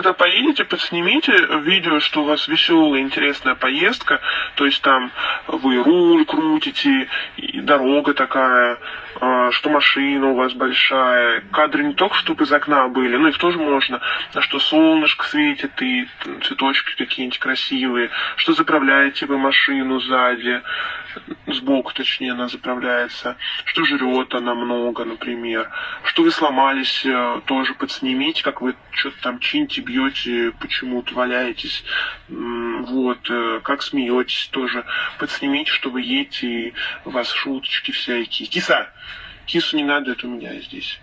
Когда поедете, подснимите видео, что у вас веселая, интересная поездка, то есть там вы руль крутите, и дорога такая, что машина у вас большая, кадры не только, чтобы из окна были, но их тоже можно, на что солнышко светит и цветочки какие-нибудь красивые, что заправляете вы машину сзади, сбоку точнее она заправляется, что жрет она много, например, что вы сломались, тоже подснимите, как вы что-то там чините, бьете, почему-то валяетесь, вот, как смеетесь тоже, подснимите, что вы едете, и у вас шуточки всякие. Киса! Кису не надо, это у меня здесь.